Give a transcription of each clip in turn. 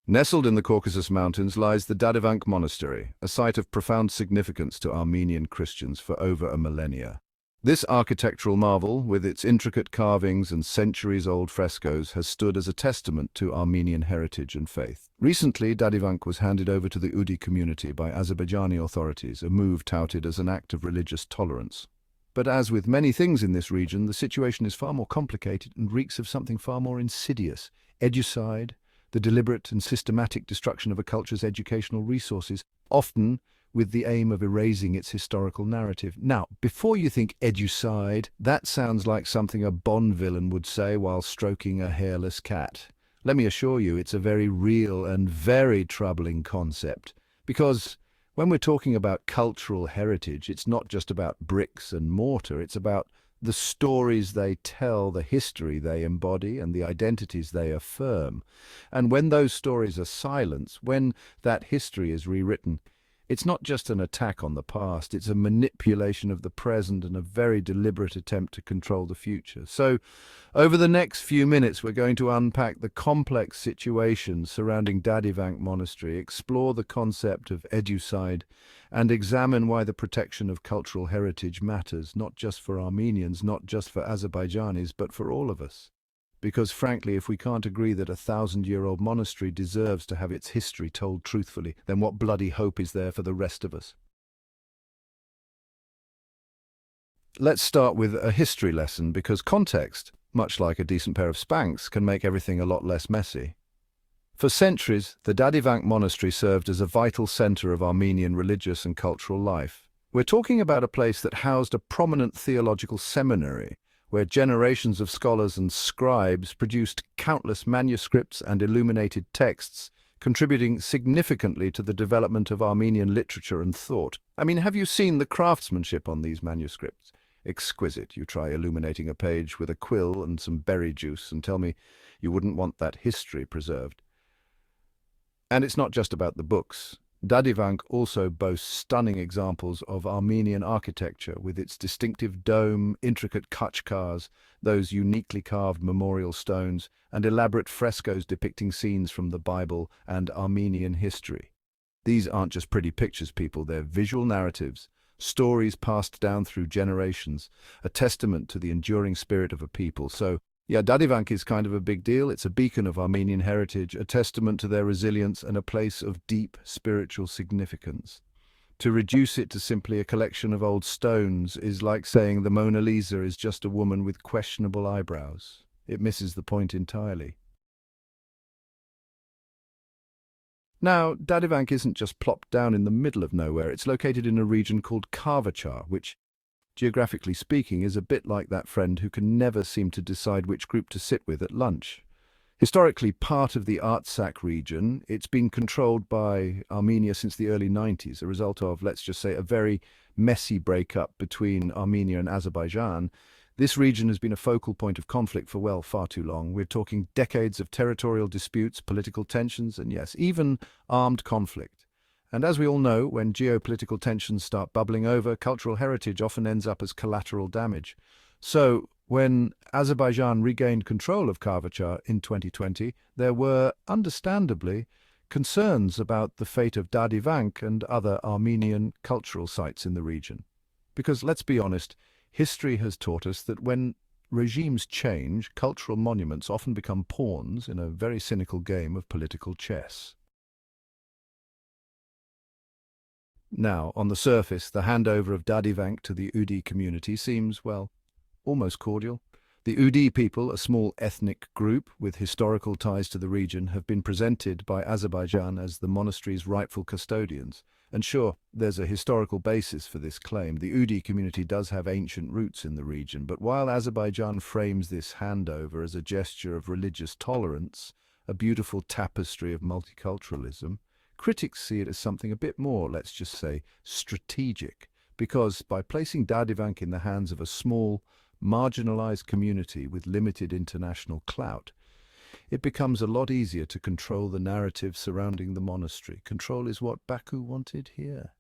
Nestled in the Caucasus Mountains lies the Dadivank Monastery, a site of profound significance to Armenian Christians for over a millennia. This architectural marvel, with its intricate carvings and centuries-old frescoes, has stood as a testament to Armenian heritage and faith. Recently, Dadivank was handed over to the Udi community by Azerbaijani authorities, a move touted as an act of religious tolerance. But as with many things in this region, the situation is far more complicated and reeks of something far more insidious: educide, the deliberate and systematic destruction of a culture's educational resources, often with the aim of erasing its historical narrative. Now, before you think educide, that sounds like something a Bond villain would say while stroking a hairless cat. Let me assure you, it's a very real and very troubling concept, because when we're talking about cultural heritage, it's not just about bricks and mortar, it's about the stories they tell, the history they embody, and the identities they affirm. And when those stories are silenced, when that history is rewritten, it's not just an attack on the past, it's a manipulation of the present and a very deliberate attempt to control the future. So, over the next few minutes, we're going to unpack the complex situations surrounding Dadivank Monastery, explore the concept of educide, and examine why the protection of cultural heritage matters, not just for Armenians, not just for Azerbaijanis, but for all of us. Because frankly, if we can't agree that a 1,000-year-old monastery deserves to have its history told truthfully, then what bloody hope is there for the rest of us? Let's start with a history lesson, because context, much like a decent pair of Spanx, can make everything a lot less messy. For centuries, the Dadivank Monastery served as a vital center of Armenian religious and cultural life. We're talking about a place that housed a prominent theological seminary, where generations of scholars and scribes produced countless manuscripts and illuminated texts, contributing significantly to the development of Armenian literature and thought. I mean, have you seen the craftsmanship on these manuscripts? Exquisite. You try illuminating a page with a quill and some berry juice and tell me you wouldn't want that history preserved. And it's not just about the books. Dadivank also boasts stunning examples of Armenian architecture, with its distinctive dome, intricate khachkars, those uniquely carved memorial stones, and elaborate frescoes depicting scenes from the Bible and Armenian history. These aren't just pretty pictures, people, they're visual narratives, stories passed down through generations, a testament to the enduring spirit of a people. So, yeah, Dadivank is kind of a big deal. It's a beacon of Armenian heritage, a testament to their resilience and a place of deep spiritual significance. To reduce it to simply a collection of old stones is like saying the Mona Lisa is just a woman with questionable eyebrows. It misses the point entirely. Now, Dadivank isn't just plopped down in the middle of nowhere. It's located in a region called Karvachar, which, geographically speaking, is a bit like that friend who can never seem to decide which group to sit with at lunch. Historically part of the Artsakh region, it's been controlled by Armenia since the early 90s, a result of, let's just say, a very messy breakup between Armenia and Azerbaijan. This region has been a focal point of conflict for, well, far too long. We're talking decades of territorial disputes, political tensions, and yes, even armed conflict. And as we all know, when geopolitical tensions start bubbling over, cultural heritage often ends up as collateral damage. So, when Azerbaijan regained control of Karvachar in 2020, there were, understandably, concerns about the fate of Dadivank and other Armenian cultural sites in the region. Because, let's be honest, history has taught us that when regimes change, cultural monuments often become pawns in a very cynical game of political chess. Now, on the surface, the handover of Dadivank to the Udi community seems, well, almost cordial. The Udi people, a small ethnic group with historical ties to the region, have been presented by Azerbaijan as the monastery's rightful custodians. And sure, there's a historical basis for this claim. The Udi community does have ancient roots in the region, but while Azerbaijan frames this handover as a gesture of religious tolerance, a beautiful tapestry of multiculturalism, critics see it as something a bit more, let's just say, strategic, because by placing Dadivank in the hands of a small, marginalized community with limited international clout, it becomes a lot easier to control the narrative surrounding the monastery. Control is what Baku wanted here.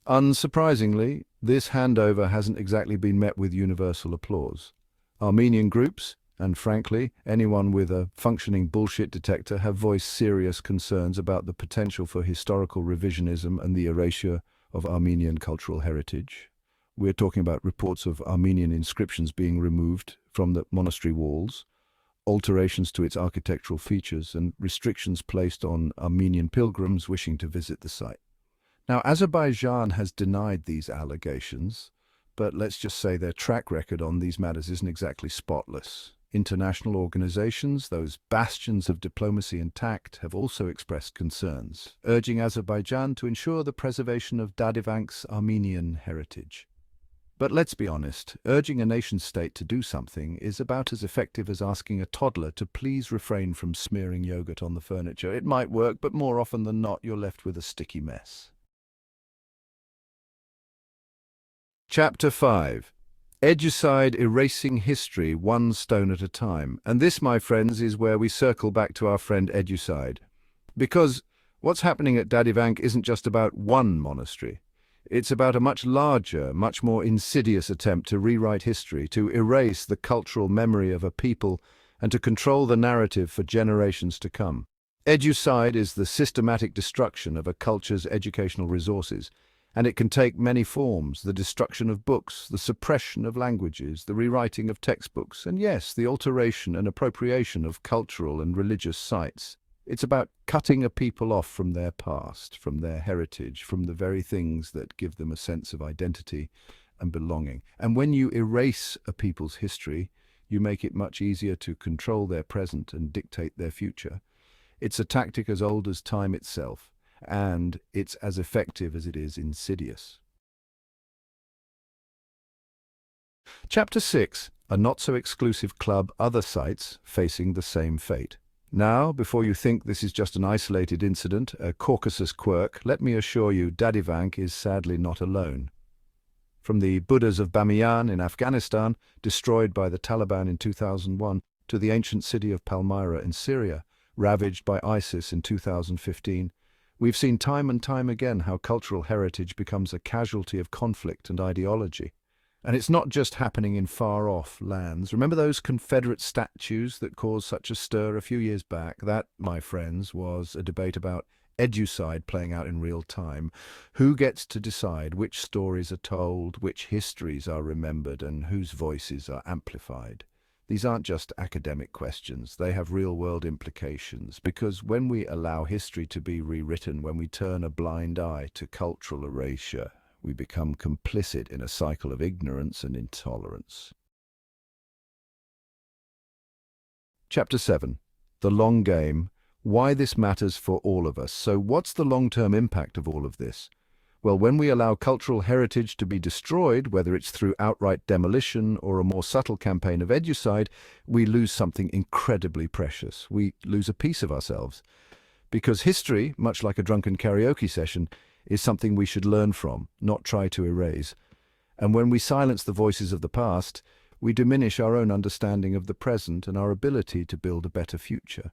Unsurprisingly, this handover hasn't exactly been met with universal applause. Armenian groups, And frankly, anyone with a functioning bullshit detector have voiced serious concerns about the potential for historical revisionism and the erasure of Armenian cultural heritage. We're talking about reports of Armenian inscriptions being removed from the monastery walls, alterations to its architectural features, and restrictions placed on Armenian pilgrims wishing to visit the site. Now, Azerbaijan has denied these allegations, but let's just say their track record on these matters isn't exactly spotless. International organizations, those bastions of diplomacy and tact, have also expressed concerns, urging Azerbaijan to ensure the preservation of Dadivank's Armenian heritage. But let's be honest, urging a nation-state to do something is about as effective as asking a toddler to please refrain from smearing yogurt on the furniture. It might work, but more often than not, you're left with a sticky mess. Chapter 5. Educide, Erasing History One Stone at a Time. And this, my friends, is where we circle back to our friend Educide. Because what's happening at Dadivank isn't just about one monastery. It's about a much larger, much more insidious attempt to rewrite history, to erase the cultural memory of a people, and to control the narrative for generations to come. Educide is the systematic destruction of a culture's educational resources, and it can take many forms: the destruction of books, the suppression of languages, the rewriting of textbooks, and yes, the alteration and appropriation of cultural and religious sites. It's about cutting a people off from their past, from their heritage, from the very things that give them a sense of identity and belonging. And when you erase a people's history, you make it much easier to control their present and dictate their future. It's a tactic as old as time itself, and it's as effective as it is insidious. Chapter 6. A not-so-exclusive club, other sites facing the same fate. Now, before you think this is just an isolated incident, a Caucasus quirk, let me assure you Dadivank is sadly not alone. From the Buddhas of Bamiyan in Afghanistan, destroyed by the Taliban in 2001, to the ancient city of Palmyra in Syria, ravaged by ISIS in 2015, we've seen time and time again how cultural heritage becomes a casualty of conflict and ideology. And it's not just happening in far-off lands. Remember those Confederate statues that caused such a stir a few years back? That, my friends, was a debate about educide playing out in real time. Who gets to decide which stories are told, which histories are remembered, and whose voices are amplified? These aren't just academic questions. They have real-world implications, because when we allow history to be rewritten, when we turn a blind eye to cultural erasure, we become complicit in a cycle of ignorance and intolerance. Chapter 7. The Long Game. Why this matters for all of us. So what's the long-term impact of all of this? Well, when we allow cultural heritage to be destroyed, whether it's through outright demolition or a more subtle campaign of educide, we lose something incredibly precious. We lose a piece of ourselves. Because history, much like a drunken karaoke session, is something we should learn from, not try to erase. And when we silence the voices of the past, we diminish our own understanding of the present and our ability to build a better future.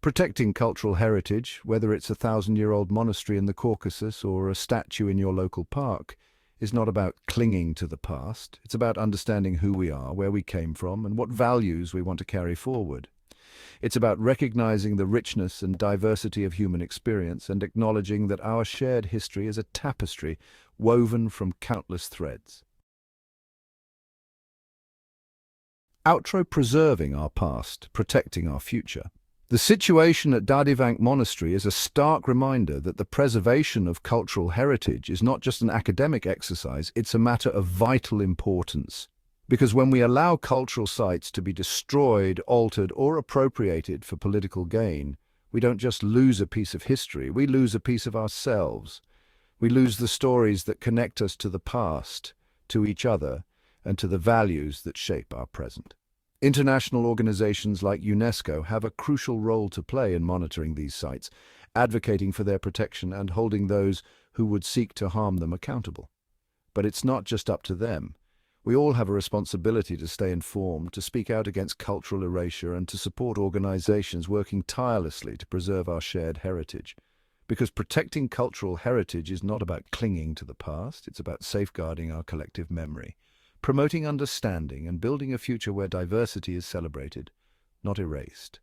Protecting cultural heritage, whether it's a 1,000-year-old monastery in the Caucasus or a statue in your local park, is not about clinging to the past. It's about understanding who we are, where we came from, and what values we want to carry forward. It's about recognizing the richness and diversity of human experience and acknowledging that our shared history is a tapestry woven from countless threads. Outro: preserving our past, protecting our future. The situation at Dadivank Monastery is a stark reminder that the preservation of cultural heritage is not just an academic exercise, it's a matter of vital importance. Because when we allow cultural sites to be destroyed, altered, or appropriated for political gain, we don't just lose a piece of history, we lose a piece of ourselves. We lose the stories that connect us to the past, to each other, and to the values that shape our present. International organizations like UNESCO have a crucial role to play in monitoring these sites, advocating for their protection and holding those who would seek to harm them accountable. But it's not just up to them. We all have a responsibility to stay informed, to speak out against cultural erasure, and to support organizations working tirelessly to preserve our shared heritage. Because protecting cultural heritage is not about clinging to the past, it's about safeguarding our collective memory. promoting understanding and building a future where diversity is celebrated, not erased.